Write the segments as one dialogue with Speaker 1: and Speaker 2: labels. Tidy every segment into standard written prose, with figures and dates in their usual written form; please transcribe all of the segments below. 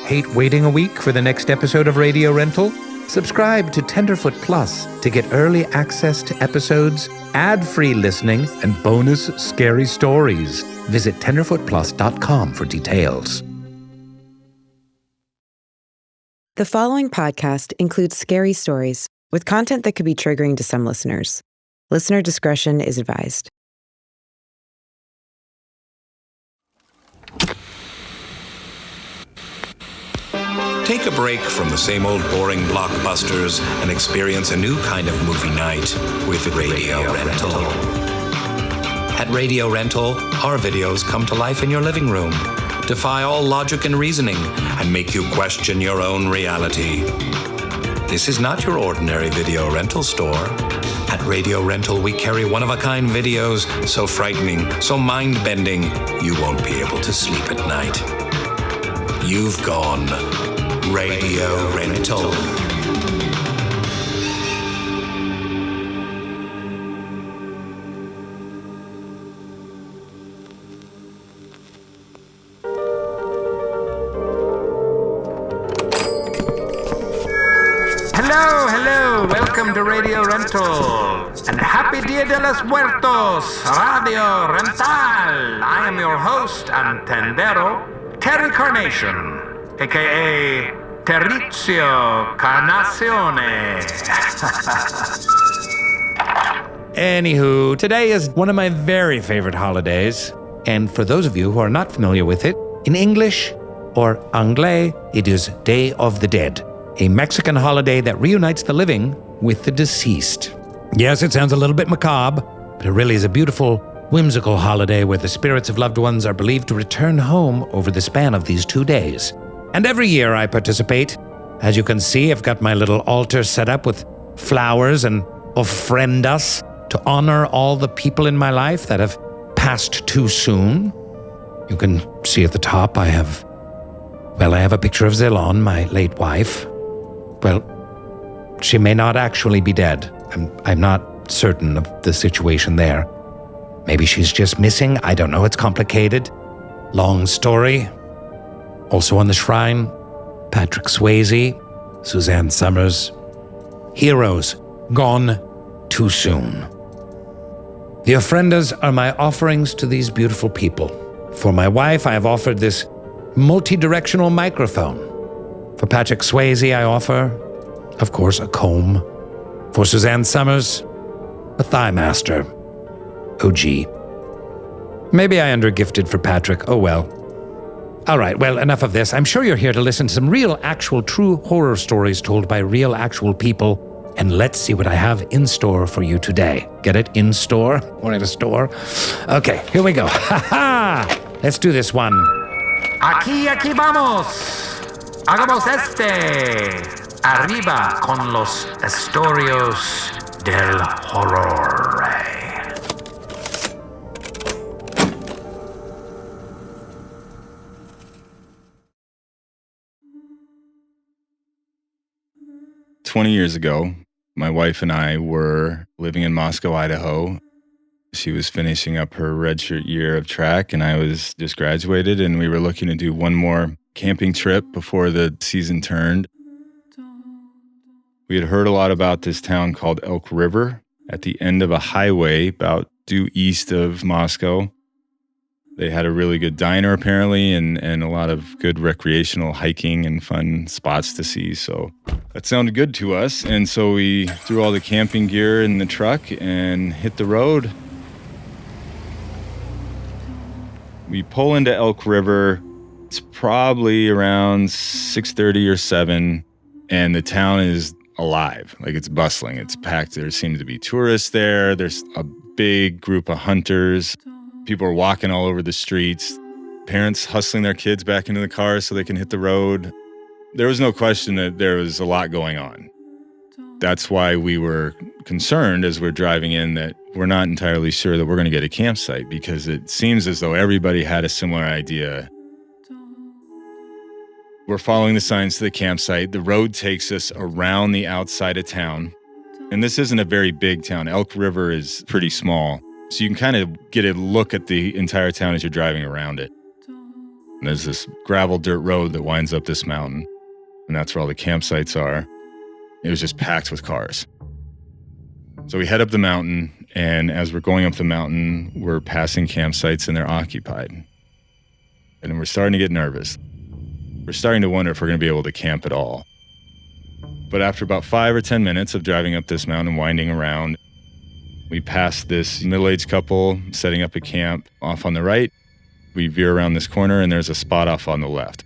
Speaker 1: Hate waiting a week for the next episode of Radio Rental? Subscribe to Tenderfoot Plus to get early access to episodes, ad-free listening, and bonus scary stories. Visit tenderfootplus.com for details.
Speaker 2: The following podcast includes scary stories with content that could be triggering to some listeners. Listener discretion is advised.
Speaker 3: Take a break from the same old boring blockbusters and experience a new kind of movie night with Radio Rental. At Radio Rental, our videos come to life in your living room, defy all logic and reasoning, and make you question your own reality. This is not your ordinary video rental store. At Radio Rental, we carry one-of-a-kind videos so frightening, so mind-bending, you won't be able to sleep at night. You've gone Radio Rental.
Speaker 1: Hello, welcome to Radio Rental. And happy Dia de los Muertos, Radio Rental. I am your host and tendero, Terry Carnation, a.k.a. Terrizio Carnazione. Anywho, today is one of my very favorite holidays. And for those of you who are not familiar with it, in English or Anglais, it is Day of the Dead, a Mexican holiday that reunites the living with the deceased. Yes, it sounds a little bit macabre, but it really is a beautiful, whimsical holiday where the spirits of loved ones are believed to return home over the span of these 2 days. And every year I participate. As you can see, I've got my little altar set up with flowers and ofrendas to honor all the people in my life that have passed too soon. You can see at the top I have a picture of Zelon, my late wife. Well, she may not actually be dead. I'm not certain of the situation there. Maybe she's just missing. I don't know. It's complicated. Long story. Also on the shrine, Patrick Swayze, Suzanne Summers. Heroes gone too soon. The ofrendas are my offerings to these beautiful people. For my wife, I have offered this multi-directional microphone. For Patrick Swayze, I offer, of course, a comb. For Suzanne Summers, a Thigh Master. OG. Maybe I undergifted for Patrick. Oh well. All right, well, enough of this. I'm sure you're here to listen to some real, actual, true horror stories told by real, actual people. And let's see what I have in store for you today. Get it? In store? Or at a store? Okay, here we go. Ha-ha! Let's do this one. Aquí vamos. Hagamos este. Arriba con los historios del horror.
Speaker 4: 20 years ago, my wife and I were living in Moscow, Idaho. She was finishing up her redshirt year of track, and I was just graduated, and we were looking to do one more camping trip before the season turned. We had heard a lot about this town called Elk River at the end of a highway about due east of Moscow. They had a really good diner, apparently, and a lot of good recreational hiking and fun spots to see. So that sounded good to us. And so we threw all the camping gear in the truck and hit the road. We pull into Elk River. It's probably around 6:30 or 7, and the town is alive. Like, it's bustling. It's packed. There seem to be tourists there. There's a big group of hunters. People are walking all over the streets, parents hustling their kids back into the car so they can hit the road. There was no question that there was a lot going on. That's why we were concerned as we're driving in that we're not entirely sure that we're going to get a campsite, because it seems as though everybody had a similar idea. We're following the signs to the campsite. The road takes us around the outside of town. And this isn't a very big town. Elk River is pretty small. So you can kind of get a look at the entire town as you're driving around it. There's this gravel dirt road that winds up this mountain, and that's where all the campsites are. It was just packed with cars. So we head up the mountain, and as we're going up the mountain, we're passing campsites and they're occupied. And we're starting to get nervous. We're starting to wonder if we're going to be able to camp at all. But after about 5 or 10 minutes of driving up this mountain and winding around, we pass this middle-aged couple setting up a camp off on the right. We veer around this corner, and there's a spot off on the left.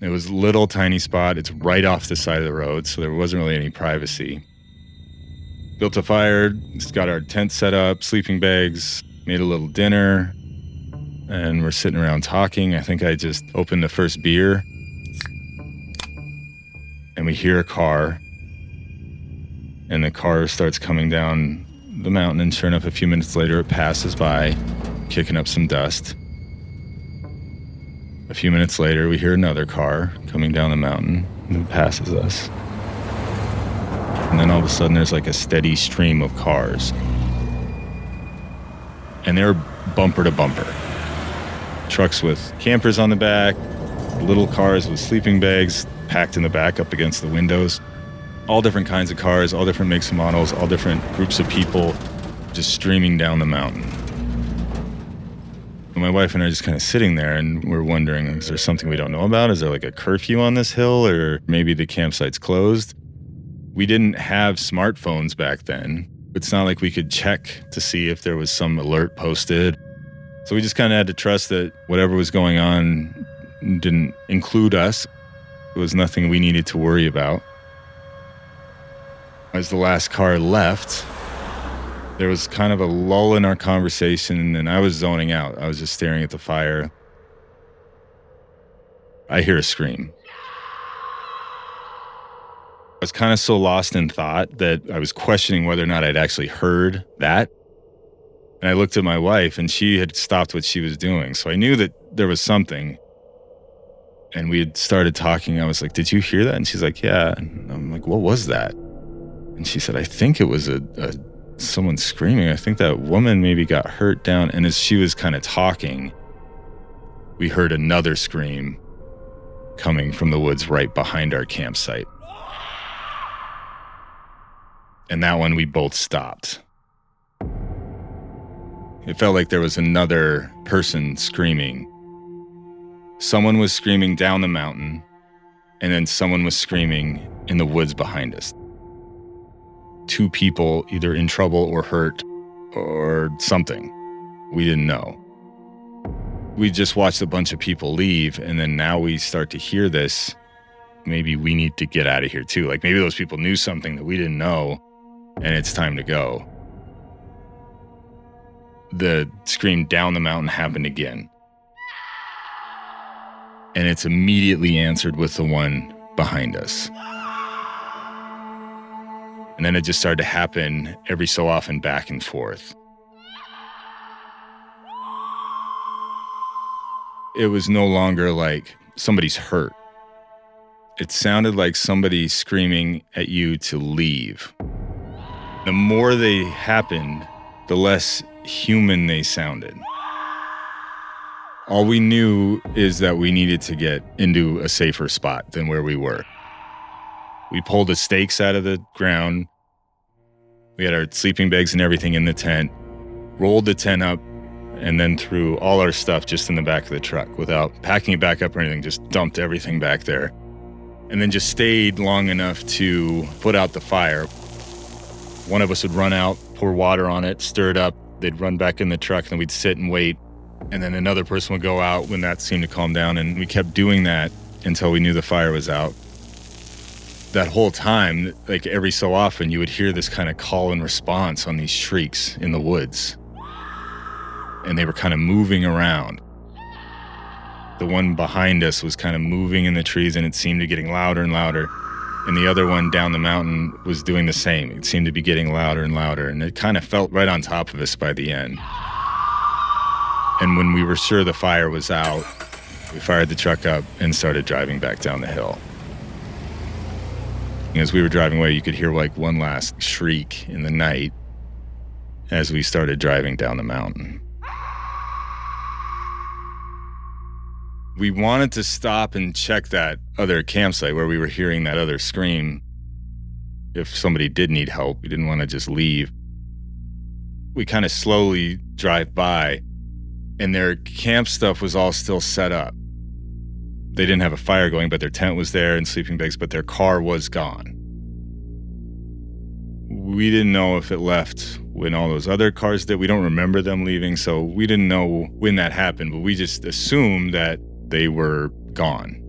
Speaker 4: It was a little tiny spot. It's right off the side of the road, so there wasn't really any privacy. Built a fire, just got our tent set up, sleeping bags, made a little dinner, and we're sitting around talking. I think I just opened the first beer, and we hear a car, and the car starts coming down the mountain, and sure enough, a few minutes later, it passes by, kicking up some dust. A few minutes later, we hear another car coming down the mountain, and it passes us. And then all of a sudden, there's like a steady stream of cars. And they're bumper to bumper. Trucks with campers on the back, little cars with sleeping bags packed in the back up against the windows. All different kinds of cars, all different makes and models, all different groups of people just streaming down the mountain. And my wife and I are just kind of sitting there, and we're wondering, is there something we don't know about? Is there like a curfew on this hill, or maybe the campsite's closed? We didn't have smartphones back then. It's not like we could check to see if there was some alert posted. So we just kind of had to trust that whatever was going on didn't include us. It was nothing we needed to worry about. As the last car left, there was kind of a lull in our conversation, and I was zoning out. I was just staring at the fire. I hear a scream. I was kind of so lost in thought that I was questioning whether or not I'd actually heard that. And I looked at my wife, and she had stopped what she was doing. So I knew that there was something. And we had started talking. I was like, "Did you hear that?" And she's like, "Yeah." And I'm like, "What was that?" And she said, "I think it was someone screaming. I think that woman maybe got hurt down." And as she was kind of talking, we heard another scream coming from the woods right behind our campsite. And that one, we both stopped. It felt like there was another person screaming. Someone was screaming down the mountain, and then someone was screaming in the woods behind us. Two people either in trouble or hurt or something. We didn't know. We just watched a bunch of people leave, and then now we start to hear this. Maybe we need to get out of here too. Like maybe those people knew something that we didn't know, and it's time to go. The scream down the mountain happened again. And it's immediately answered with the one behind us. And then it just started to happen every so often back and forth. It was no longer like somebody's hurt. It sounded like somebody screaming at you to leave. The more they happened, the less human they sounded. All we knew is that we needed to get into a safer spot than where we were. We pulled the stakes out of the ground. We had our sleeping bags and everything in the tent, rolled the tent up, and then threw all our stuff just in the back of the truck without packing it back up or anything, just dumped everything back there. And then just stayed long enough to put out the fire. One of us would run out, pour water on it, stir it up. They'd run back in the truck, and then we'd sit and wait. And then another person would go out when that seemed to calm down. And we kept doing that until we knew the fire was out. That whole time, like every so often, you would hear this kind of call and response on these shrieks in the woods. And they were kind of moving around. The one behind us was kind of moving in the trees, and it seemed to be getting louder and louder. And the other one down the mountain was doing the same. It seemed to be getting louder and louder, and it kind of felt right on top of us by the end. And when we were sure the fire was out, we fired the truck up and started driving back down the hill. As we were driving away, you could hear like one last shriek in the night as we started driving down the mountain. We wanted to stop and check that other campsite where we were hearing that other scream. If somebody did need help, we didn't want to just leave. We kind of slowly drive by, and their camp stuff was all still set up. They didn't have a fire going, but their tent was there and sleeping bags, but their car was gone. We didn't know if it left when all those other cars did. We don't remember them leaving, so we didn't know when that happened, but we just assumed that they were gone.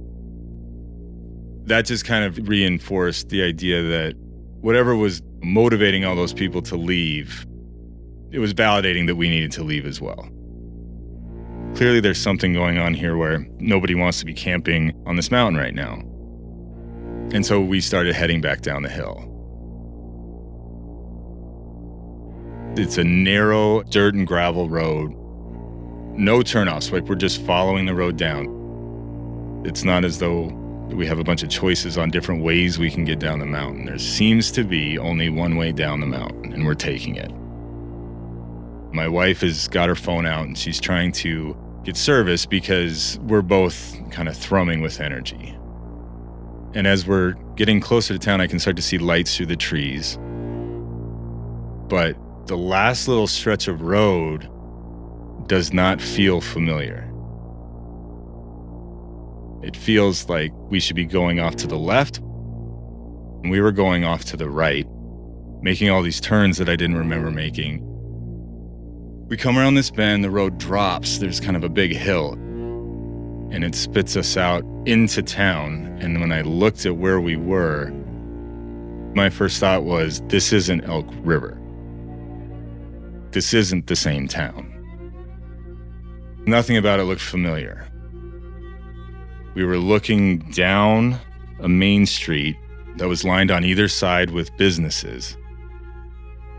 Speaker 4: That just kind of reinforced the idea that whatever was motivating all those people to leave, it was validating that we needed to leave as well. Clearly there's something going on here where nobody wants to be camping on this mountain right now. And so we started heading back down the hill. It's a narrow dirt and gravel road. No turnoffs, like we're just following the road down. It's not as though we have a bunch of choices on different ways we can get down the mountain. There seems to be only one way down the mountain, and we're taking it. My wife has got her phone out, and she's trying to get service because we're both kind of thrumming with energy. And as we're getting closer to town, I can start to see lights through the trees. But the last little stretch of road does not feel familiar. It feels like we should be going off to the left, and we were going off to the right, making all these turns that I didn't remember making. We come around this bend, the road drops, there's kind of a big hill, and it spits us out into town. And when I looked at where we were, my first thought was, this isn't Elk River. This isn't the same town. Nothing about it looked familiar. We were looking down a main street that was lined on either side with businesses.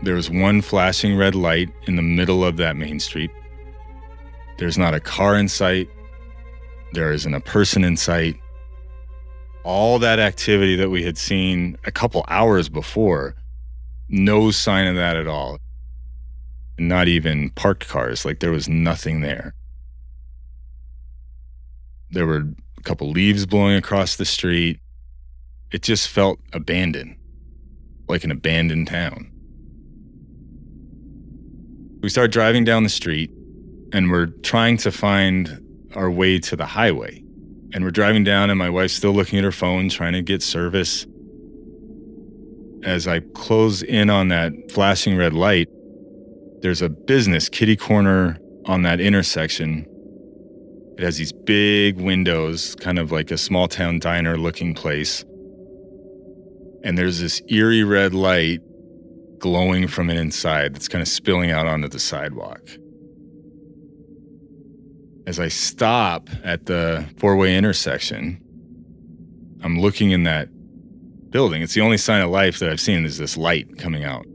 Speaker 4: There was one flashing red light in the middle of that main street. There's not a car in sight. There isn't a person in sight. All that activity that we had seen a couple hours before, no sign of that at all. Not even parked cars, like there was nothing there. There were a couple leaves blowing across the street. It just felt abandoned, like an abandoned town. We start driving down the street, and we're trying to find our way to the highway. And we're driving down, and my wife's still looking at her phone, trying to get service. As I close in on that flashing red light, there's a business kitty corner on that intersection. It has these big windows, kind of like a small town diner looking place. And there's this eerie red light glowing from it inside that's kind of spilling out onto the sidewalk. As I stop at the four-way intersection, I'm looking in that building. It's the only sign of life that I've seen is this light coming out.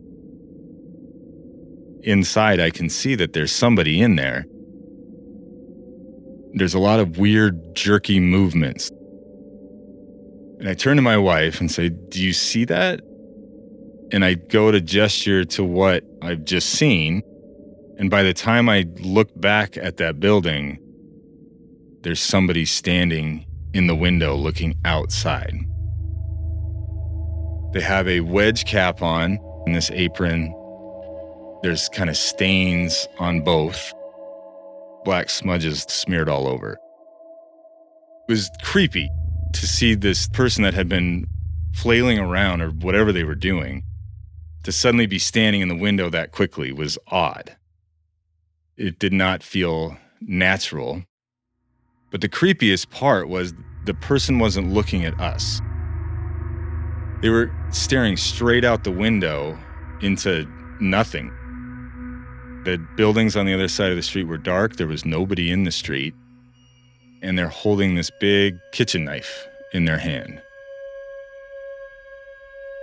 Speaker 4: Inside, I can see that there's somebody in there. There's a lot of weird, jerky movements. And I turn to my wife and say, "Do you see that?" And I go to gesture to what I've just seen. And by the time I look back at that building, there's somebody standing in the window looking outside. They have a wedge cap on in this apron. There's kind of stains on both. Black smudges smeared all over. It was creepy to see this person that had been flailing around or whatever they were doing, to suddenly be standing in the window that quickly was odd. It did not feel natural. But the creepiest part was the person wasn't looking at us. They were staring straight out the window into nothing. The buildings on the other side of the street were dark. There was nobody in the street. And they're holding this big kitchen knife in their hand.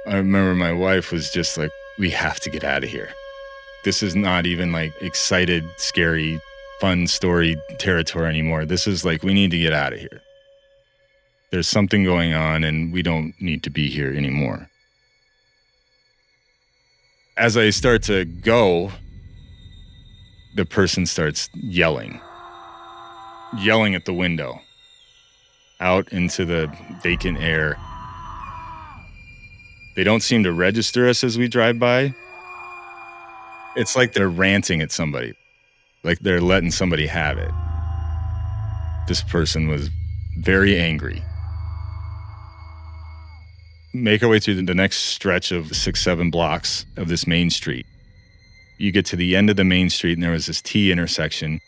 Speaker 4: I remember my wife was just like, "We have to get out of here. This is not even like excited, scary, fun story territory anymore. This is like, we need to get out of here. There's something going on and we don't need to be here anymore." As I start to go, the person starts yelling at the window. out into the vacant air. They don't seem to register us as we drive by. It's like they're ranting at somebody, like they're letting somebody have it. This person was very angry. Make our way through the next stretch of 6-7 blocks of this main street. You get to the end of the main street, and there was this T intersection,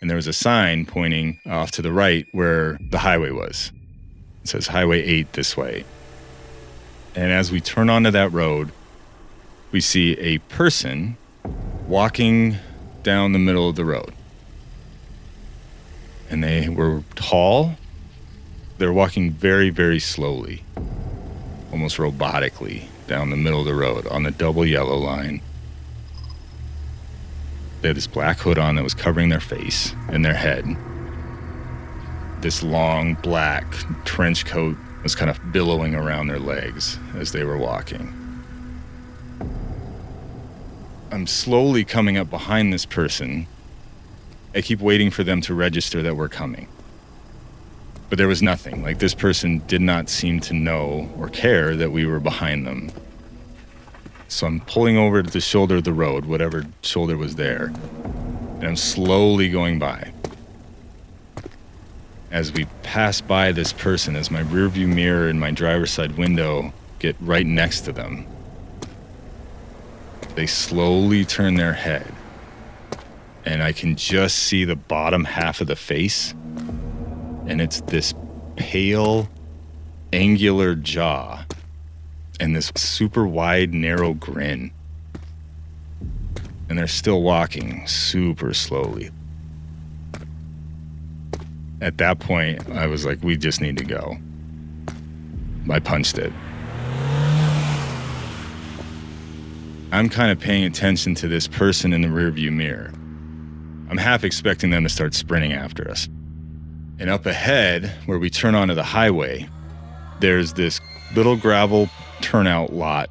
Speaker 4: and there was a sign pointing off to the right where the highway was. It says Highway 8 this way. And as we turn onto that road, we see a person walking down the middle of the road. And they were tall. They're walking very, very slowly, almost robotically, down the middle of the road on the double yellow line. They had this black hood on that was covering their face and their head. This long black trench coat was kind of billowing around their legs as they were walking. I'm slowly coming up behind this person. I keep waiting for them to register that we're coming. But there was nothing. Like, this person did not seem to know or care that we were behind them. So I'm pulling over to the shoulder of the road, whatever shoulder was there, and I'm slowly going by. As we pass by this person, as my rearview mirror and my driver's side window get right next to them, they slowly turn their head, and I can just see the bottom half of the face, and it's this pale, angular jaw and this super wide, narrow grin. And they're still walking super slowly. At that point, I was like, we just need to go. I punched it. I'm kind of paying attention to this person in the rearview mirror. I'm half expecting them to start sprinting after us. And up ahead, where we turn onto the highway, there's this little gravel turnout lot.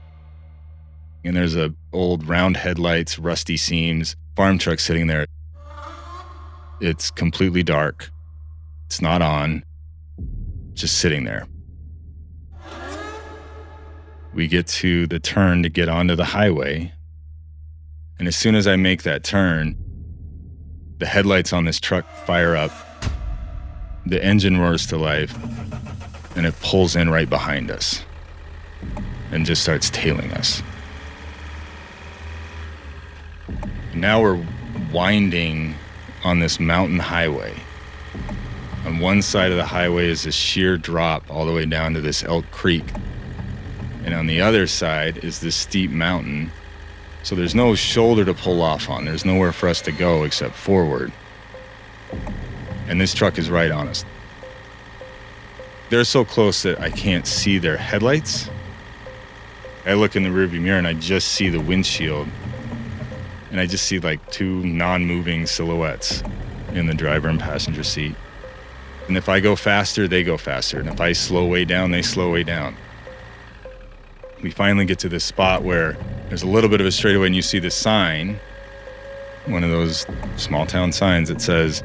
Speaker 4: And there's a old round headlights, rusty seams, farm truck sitting there. It's completely dark. It's not on, just sitting there. We get to the turn to get onto the highway. And as soon as I make that turn, the headlights on this truck fire up. The engine roars to life, and it pulls in right behind us and just starts tailing us. Now we're winding on this mountain highway. On one side of the highway is this sheer drop all the way down to this Elk Creek. And on the other side is this steep mountain. So there's no shoulder to pull off on. There's nowhere for us to go except forward. And this truck is right on us. They're so close that I can't see their headlights. I look in the rearview mirror and I just see the windshield. And I just see like two non-moving silhouettes in the driver and passenger seat. And if I go faster, they go faster. And if I slow way down, they slow way down. We finally get to this spot where there's a little bit of a straightaway and you see the sign, one of those small town signs that says,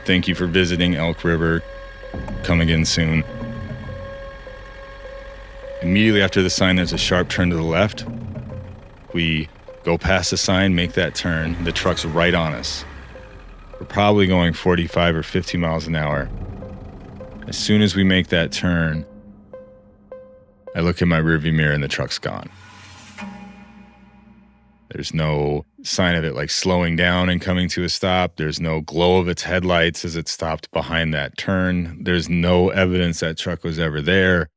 Speaker 4: "Thank you for visiting Elk River. Come again soon." Immediately after the sign, there's a sharp turn to the left. We go past the sign, make that turn. The truck's right on us. We're probably going 45 or 50 miles an hour. As soon as we make that turn, I look in my rearview mirror and the truck's gone. There's no sign of it like slowing down and coming to a stop. There's no glow of its headlights as it stopped behind that turn. There's no evidence that truck was ever there.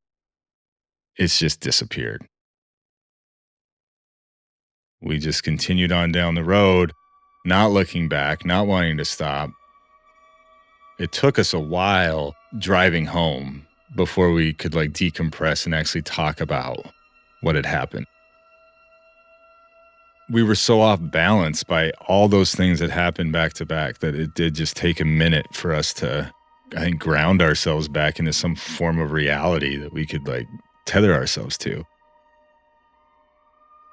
Speaker 4: It's just disappeared. We just continued on down the road, not looking back, not wanting to stop. It took us a while driving home before we could like decompress and actually talk about what had happened. We were so off balance by all those things that happened back to back that it did just take a minute for us to, I think, ground ourselves back into some form of reality that we could like tether ourselves to.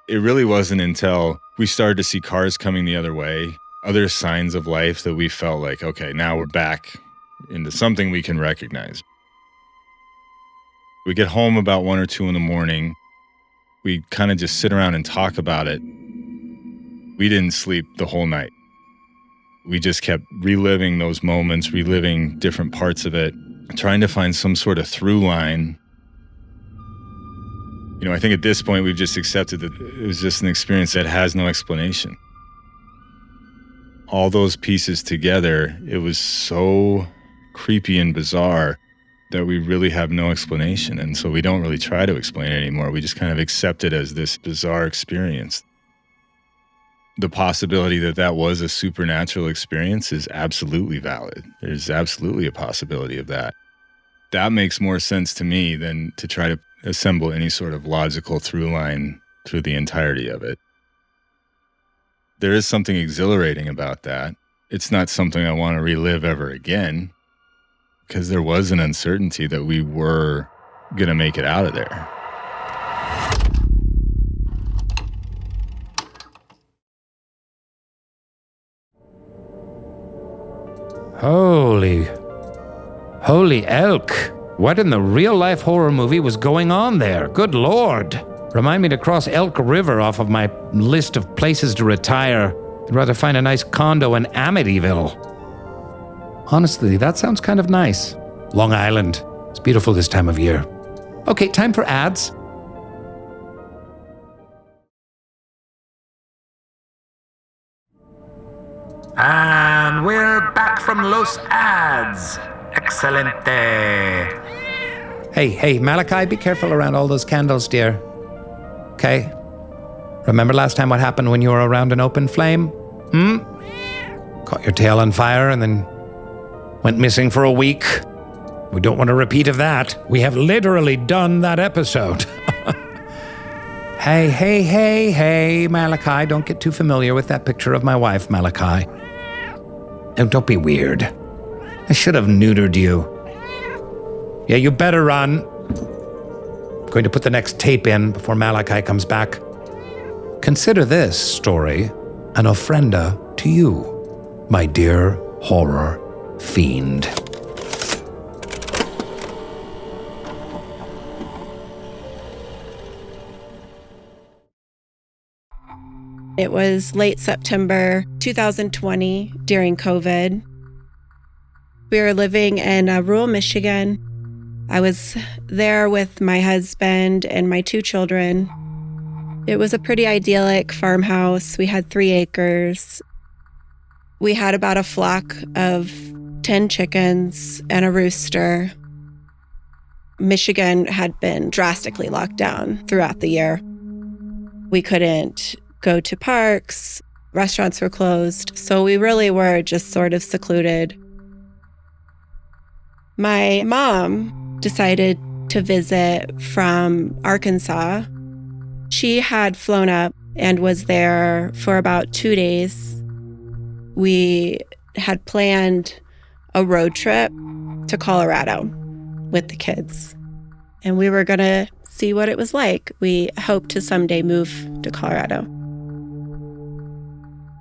Speaker 4: It really wasn't until we started to see cars coming the other way, other signs of life, that we felt like, okay, now we're back into something we can recognize. We get home about 1 or 2 in the morning. We kind of just sit around and talk about it. We didn't sleep the whole night. We just kept reliving those moments, reliving different parts of it, trying to find some sort of through line. I think at this point we've just accepted that it was just an experience that has no explanation. All those pieces together, it was so creepy and bizarre that we really have no explanation. And so we don't really try to explain it anymore. We just kind of accept it as this bizarre experience. The possibility that that was a supernatural experience is absolutely valid. There's absolutely a possibility of that. That makes more sense to me than to try to assemble any sort of logical through line through the entirety of it. There is something exhilarating about that. It's not something I want to relive ever again, because there was an uncertainty that we were going to make it out of there.
Speaker 1: Holy elk. What in the real-life horror movie was going on there? Good Lord. Remind me to cross Elk River off of my list of places to retire. I'd rather find a nice condo in Amityville. Honestly, that sounds kind of nice. Long Island. It's beautiful this time of year. Okay, time for ads. And we're back from Los Ads. Excelente. Hey, Malachi, be careful around all those candles, dear. Okay? Remember last time what happened when you were around an open flame? Caught your tail on fire and then went missing for a week. We don't want a repeat of that. We have literally done that episode. Hey, Malachi, don't get too familiar with that picture of my wife, Malachi. And don't be weird. I should have neutered you. Yeah, you better run. I'm going to put the next tape in before Malachi comes back. Consider this story an ofrenda to you, my dear horror fiend.
Speaker 5: It was late September 2020 during COVID. We were living in rural Michigan. I was there with my husband and my 2 children. It was a pretty idyllic farmhouse. We had 3 acres. We had about a flock of 10 chickens and a rooster. Michigan had been drastically locked down throughout the year. We couldn't go to parks, restaurants were closed, so we really were just sort of secluded. My mom decided to visit from Arkansas. She had flown up and was there for about 2 days. We had planned a road trip to Colorado with the kids, and we were going to see what it was like. We hoped to someday move to Colorado.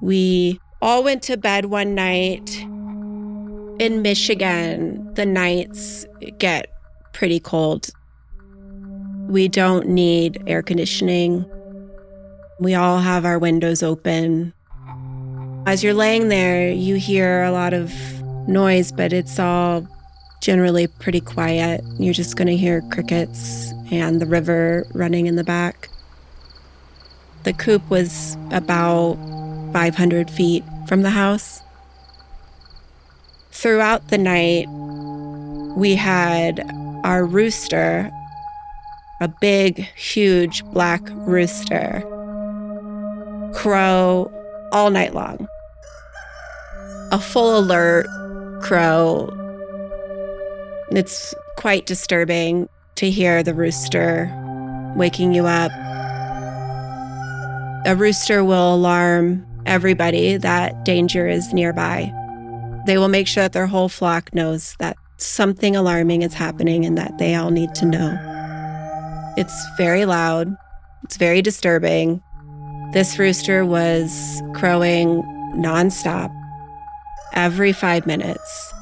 Speaker 5: We all went to bed one night. In Michigan, the nights get pretty cold. We don't need air conditioning. We all have our windows open. As you're laying there, you hear a lot of noise, but it's all generally pretty quiet. You're just going to hear crickets and the river running in the back. The coop was about 500 feet from the house. Throughout the night, we had our rooster, a big, huge black rooster, crow all night long. A full alert crow. It's quite disturbing to hear the rooster waking you up. A rooster will alarm everybody that danger is nearby. They will make sure that their whole flock knows that something alarming is happening and that they all need to know. It's very loud. It's very disturbing. This rooster was crowing nonstop every 5 minutes,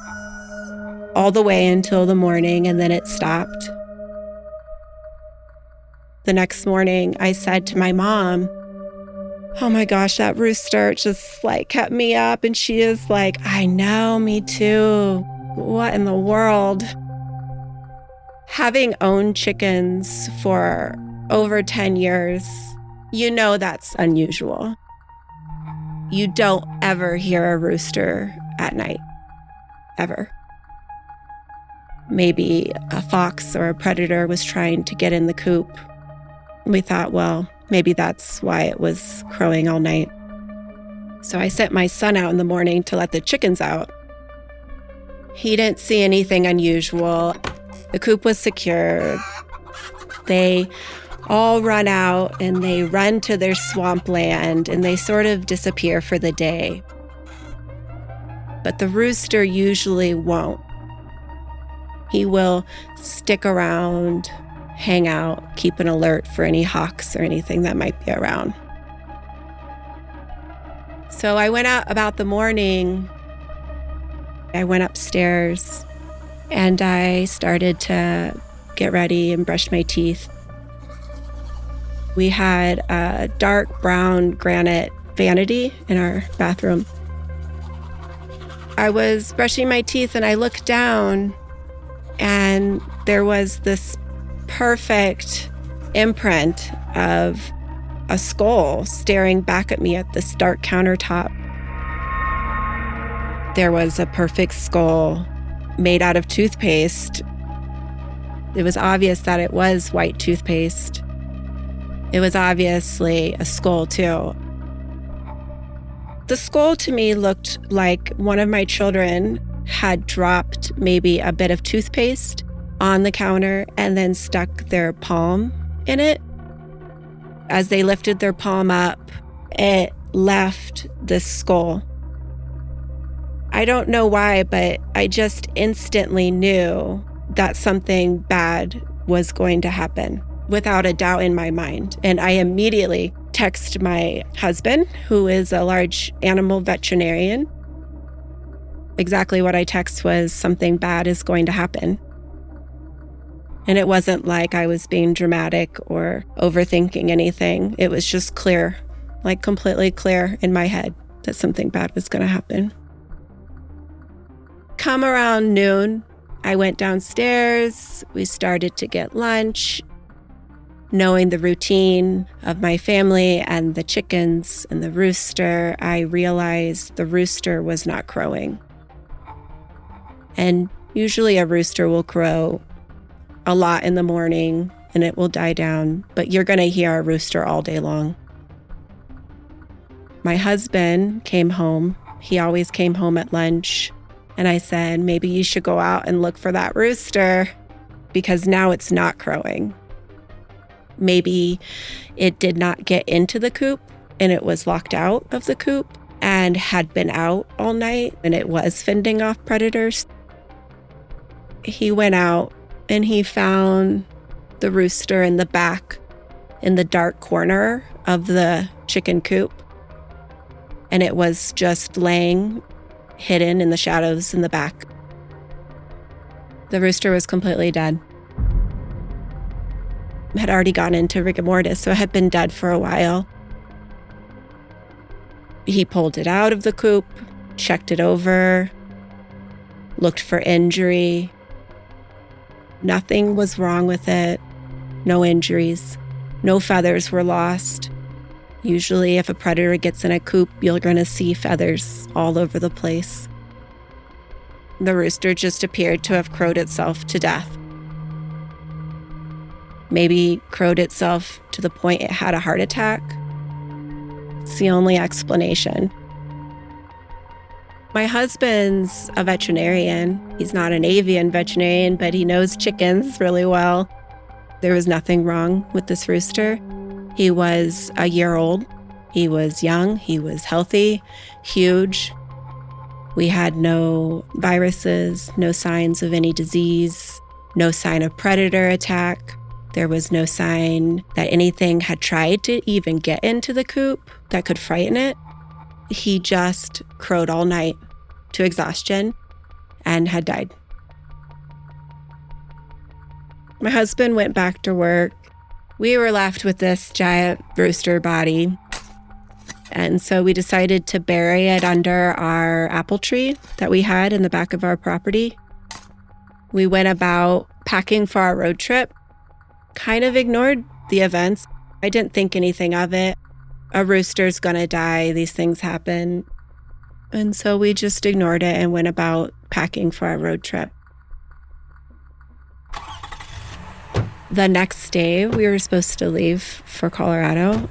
Speaker 5: all the way until the morning, and then it stopped. The next morning, I said to my mom, "Oh my gosh, that rooster just kept me up." And she is like, "I know, me too. What in the world?" Having owned chickens for over 10 years, you know that's unusual. You don't ever hear a rooster at night, ever. Maybe a fox or a predator was trying to get in the coop. We thought, well, maybe that's why it was crowing all night. So I sent my son out in the morning to let the chickens out. He didn't see anything unusual. The coop was secure. They all run out and they run to their swampland and they sort of disappear for the day. But the rooster usually won't. He will stick around, hang out, keep an alert for any hawks or anything that might be around. So I went out about the morning. I went upstairs and I started to get ready and brush my teeth. We had a dark brown granite vanity in our bathroom. I was brushing my teeth and I looked down and there was this perfect imprint of a skull staring back at me at this dark countertop. There was a perfect skull made out of toothpaste. It was obvious that it was white toothpaste. It was obviously a skull, too. The skull to me looked like one of my children had dropped maybe a bit of toothpaste on the counter and then stuck their palm in it. As they lifted their palm up, it left this skull. I don't know why, but I just instantly knew that something bad was going to happen without a doubt in my mind. And I immediately texted my husband, who is a large animal veterinarian. Exactly what I text was, something bad is going to happen. And it wasn't like I was being dramatic or overthinking anything. It was just clear, completely clear in my head that something bad was going to happen. Come around noon, I went downstairs. We started to get lunch. Knowing the routine of my family and the chickens and the rooster, I realized the rooster was not crowing. And usually a rooster will crow a lot in the morning and it will die down, but you're going to hear a rooster all day long. My husband came home. He always came home at lunch. And I said, maybe you should go out and look for that rooster because now it's not crowing. Maybe it did not get into the coop and it was locked out of the coop and had been out all night and it was fending off predators. He went out and he found the rooster in the back, in the dark corner of the chicken coop. And it was just laying hidden in the shadows in the back. The rooster was completely dead. Had already gone into rigor mortis, so it had been dead for a while. He pulled it out of the coop, checked it over, looked for injury. Nothing was wrong with it. No injuries. No feathers were lost. Usually if a predator gets in a coop, you're going to see feathers all over the place. The rooster just appeared to have crowed itself to death. Maybe crowed itself to the point it had a heart attack. It's the only explanation. My husband's a veterinarian. He's not an avian veterinarian, but he knows chickens really well. There was nothing wrong with this rooster. He was a year old. He was young. He was healthy, huge. We had no viruses, no signs of any disease, no sign of predator attack. There was no sign that anything had tried to even get into the coop that could frighten it. He just crowed all night to exhaustion and had died. My husband went back to work. We were left with this giant rooster body. And so we decided to bury it under our apple tree that we had in the back of our property. We went about packing for our road trip, kind of ignored the events. I didn't think anything of it. A rooster's gonna die, these things happen. And so we just ignored it and went about packing for our road trip. The next day, we were supposed to leave for Colorado.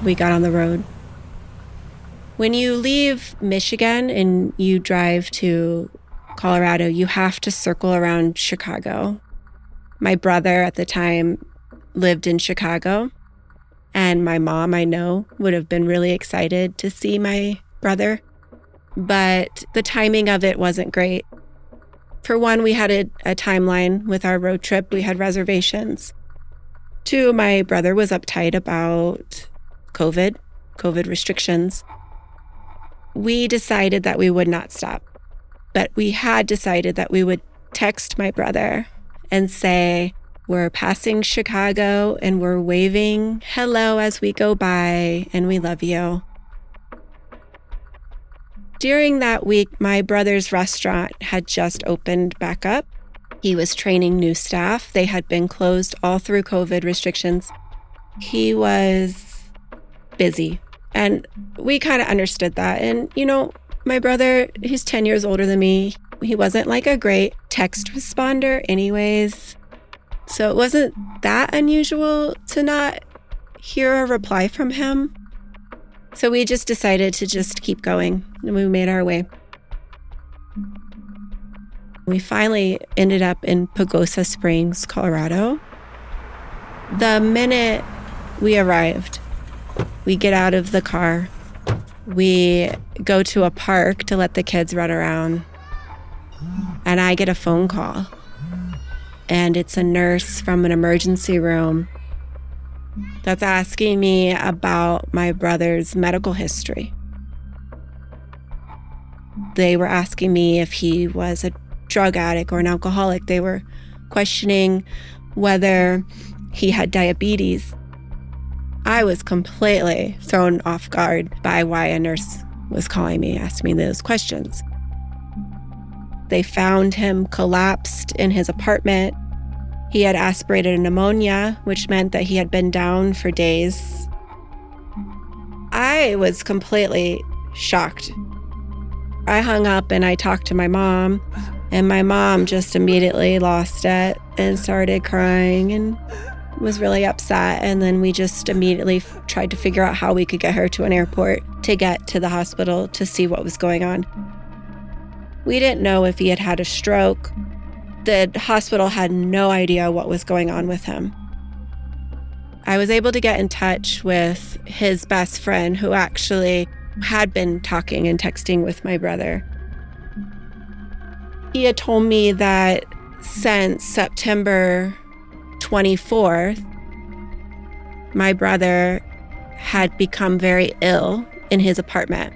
Speaker 5: We got on the road. When you leave Michigan and you drive to Colorado, you have to circle around Chicago. My brother at the time lived in Chicago, and my mom, I know, would have been really excited to see my brother, but the timing of it wasn't great. For one, we had a timeline with our road trip. We had reservations. Two, my brother was uptight about COVID restrictions. We decided that we would not stop, but we had decided that we would text my brother and say, we're passing Chicago and we're waving hello as we go by and we love you. During that week, my brother's restaurant had just opened back up. He was training new staff. They had been closed all through COVID restrictions. He was busy, and we kind of understood that. And, you know, my brother, he's 10 years older than me. He wasn't like a great text responder anyways. So it wasn't that unusual to not hear a reply from him. So we just decided to just keep going, and we made our way. We finally ended up in Pagosa Springs, Colorado. The minute we arrived, we get out of the car. We go to a park to let the kids run around. And I get a phone call. And it's a nurse from an emergency room that's asking me about my brother's medical history. They were asking me if he was a drug addict or an alcoholic. They were questioning whether he had diabetes. I was completely thrown off guard by why a nurse was calling me, asking me those questions. They found him collapsed in his apartment. He had aspirated pneumonia, which meant that he had been down for days. I was completely shocked. I hung up and I talked to my mom, and my mom just immediately lost it and started crying and was really upset. And then we just immediately tried to figure out how we could get her to an airport to get to the hospital to see what was going on. We didn't know if he had had a stroke. The hospital had no idea what was going on with him. I was able to get in touch with his best friend, who actually had been talking and texting with my brother. He had told me that since September 24th, my brother had become very ill in his apartment.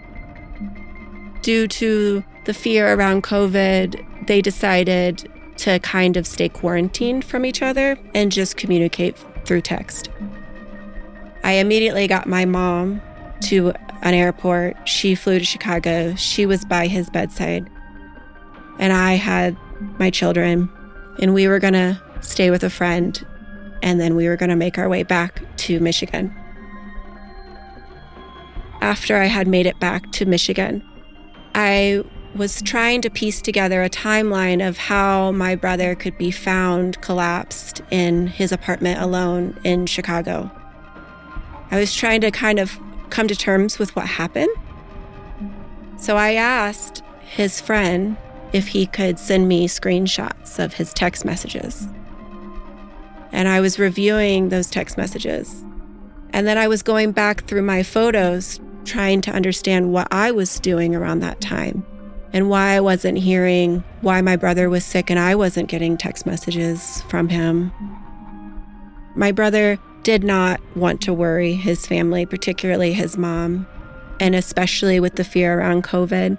Speaker 5: Due to the fear around COVID, they decided to kind of stay quarantined from each other and just communicate through text. I immediately got my mom to an airport. She flew to Chicago. She was by his bedside. And I had my children, and we were gonna stay with a friend, and then we were gonna make our way back to Michigan. After I had made it back to Michigan, I was trying to piece together a timeline of how my brother could be found collapsed in his apartment alone in Chicago. I was trying to kind of come to terms with what happened. So I asked his friend if he could send me screenshots of his text messages. And I was reviewing those text messages. And then I was going back through my photos, trying to understand what I was doing around that time and why I wasn't hearing why my brother was sick and I wasn't getting text messages from him. My brother did not want to worry his family, particularly his mom, and especially with the fear around COVID.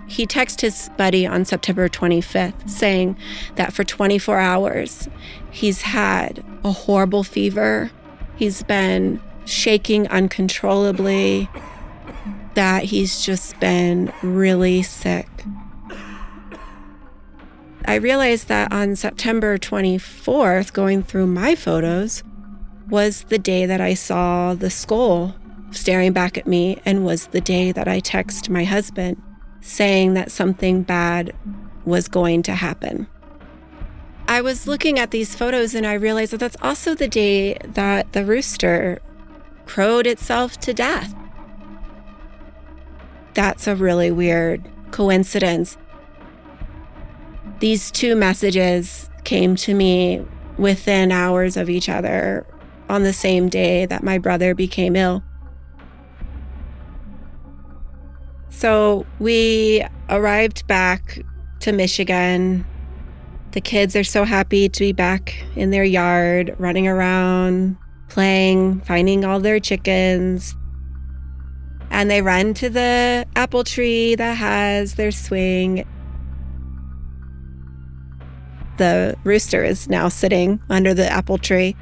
Speaker 5: He texted his buddy on September 25th saying that for 24 hours, he's had a horrible fever. He's been shaking uncontrollably, that he's just been really sick. I realized that on September 24th, going through my photos, was the day that I saw the skull staring back at me, and was the day that I texted my husband saying that something bad was going to happen. I was looking at these photos and I realized that that's also the day that the rooster crowed itself to death. That's a really weird coincidence. These two messages came to me within hours of each other on the same day that my brother became ill. So we arrived back to Michigan. The kids are so happy to be back in their yard, running around, playing, finding all their chickens. And they run to the apple tree that has their swing. The rooster is now sitting under the apple tree,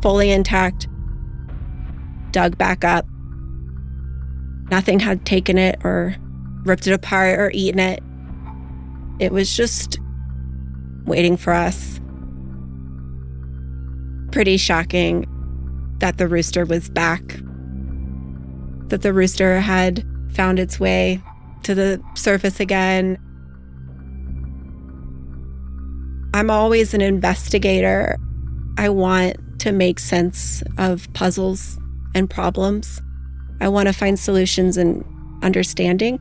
Speaker 5: fully intact, dug back up. Nothing had taken it or ripped it apart or eaten it. It was just waiting for us. Pretty shocking that the rooster was back, that the rooster had found its way to the surface again. I'm always an investigator. I want to make sense of puzzles and problems. I want to find solutions and understanding.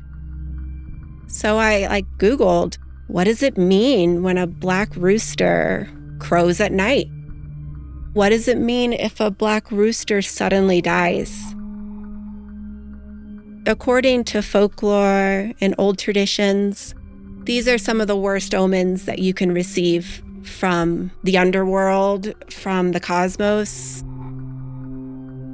Speaker 5: So I Googled, what does it mean when a black rooster crows at night? What does it mean if a black rooster suddenly dies? According to folklore and old traditions, these are some of the worst omens that you can receive from the underworld, from the cosmos.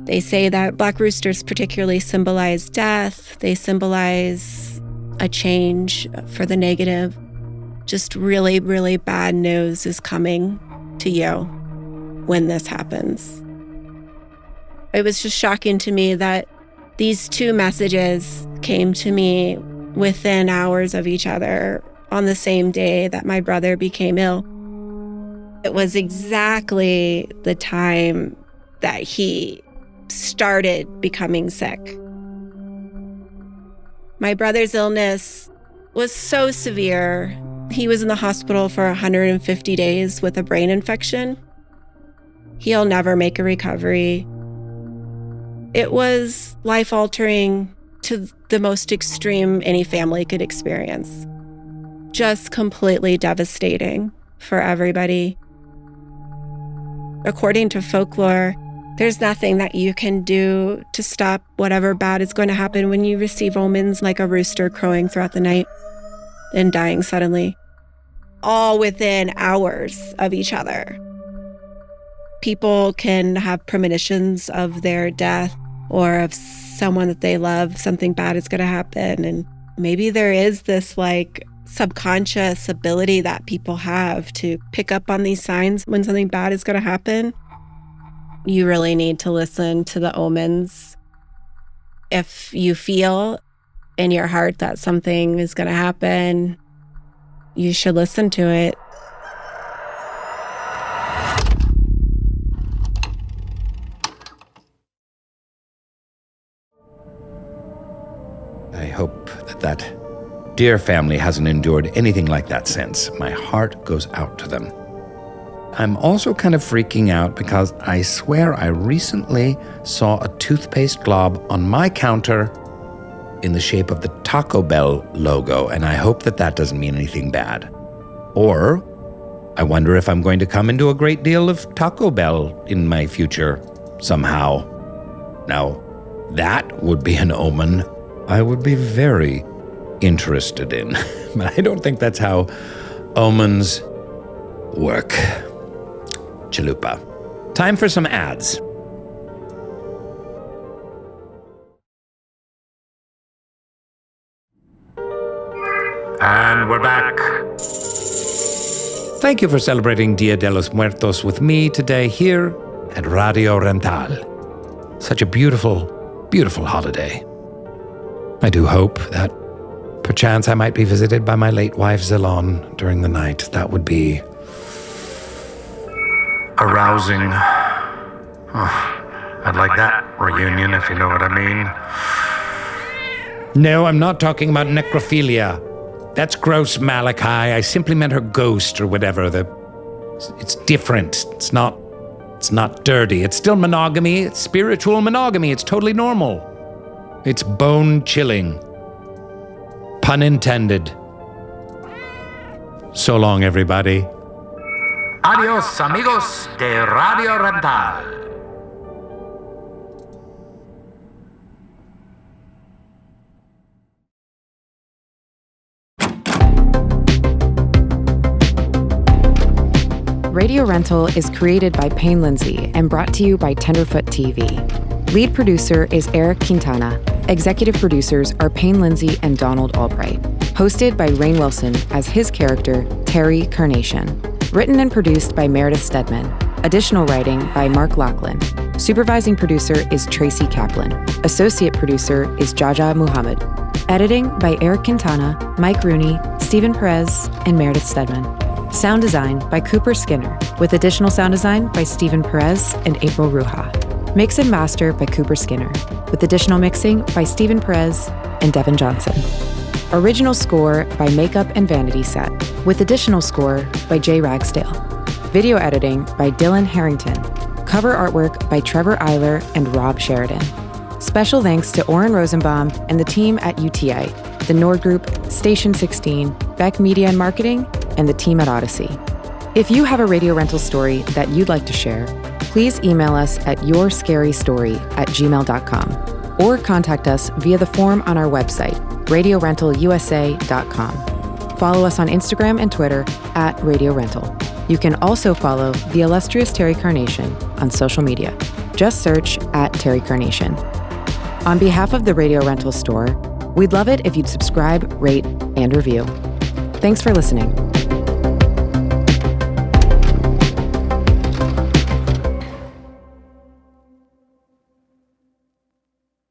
Speaker 5: They say that black roosters particularly symbolize death. They symbolize a change for the negative. Just really, really bad news is coming to you when this happens. It was just shocking to me that these two messages came to me within hours of each other on the same day that my brother became ill. It was exactly the time that he started becoming sick. My brother's illness was so severe. He was in the hospital for 150 days with a brain infection. He'll never make a recovery. It was life-altering to the most extreme any family could experience. Just completely devastating for everybody. According to folklore, there's nothing that you can do to stop whatever bad is going to happen when you receive omens like a rooster crowing throughout the night and dying suddenly, all within hours of each other. People can have premonitions of their death or of someone that they love, something bad is going to happen. And maybe there is this subconscious ability that people have to pick up on these signs when something bad is going to happen. You really need to listen to the omens. If you feel in your heart that something is going to happen, you should listen to it.
Speaker 1: I hope that dear family hasn't endured anything like that since. My heart goes out to them. I'm also kind of freaking out because I swear I recently saw a toothpaste glob on my counter in the shape of the Taco Bell logo, and I hope that that doesn't mean anything bad. Or I wonder if I'm going to come into a great deal of Taco Bell in my future somehow. Now, that would be an omen I would be very interested in. But I don't think that's how omens work. Chalupa. Time for some ads. And we're back. Thank you for celebrating Dia de los Muertos with me today here at Radio Rental. Such a beautiful, beautiful holiday. I do hope that perchance I might be visited by my late wife Zilon during the night. That would be arousing. I'd like that reunion, if you know what I mean. No, I'm not talking about necrophilia. That's gross, Malachi. I simply meant her ghost or whatever. It's different. It's not dirty. It's still monogamy. It's spiritual monogamy. It's totally normal. It's bone-chilling. Pun intended. So long, everybody. Adios, amigos de Radio Rental.
Speaker 2: Radio Rental is created by Payne Lindsay and brought to you by Tenderfoot TV. Lead producer is Eric Quintana. Executive producers are Payne Lindsay and Donald Albright. Hosted by Rainn Wilson as his character, Terry Carnation. Written and produced by Meredith Stedman. Additional writing by Mark Lachlan. Supervising producer is Tracy Kaplan. Associate producer is Jaja Muhammad. Editing by Eric Quintana, Mike Rooney, Stephen Perez, and Meredith Stedman. Sound design by Cooper Skinner, with additional sound design by Stephen Perez and April Ruha. Mix and master by Cooper Skinner, with additional mixing by Stephen Perez and Devin Johnson. Original score by Makeup and Vanity Set, with additional score by Jay Ragsdale. Video editing by Dylan Harrington. Cover artwork by Trevor Eiler and Rob Sheridan. Special thanks to Oren Rosenbaum and the team at UTA, the Nord Group, Station 16, Beck Media and Marketing, and the team at Odyssey. If you have a Radio Rental story that you'd like to share, please email us at yourscarystory@gmail.com or contact us via the form on our website, radiorentalusa.com. Follow us on Instagram and Twitter at Radio Rental. You can also follow the illustrious Terry Carnation on social media. Just search at Terry Carnation. On behalf of the Radio Rental store, we'd love it if you'd subscribe, rate, and review. Thanks for listening.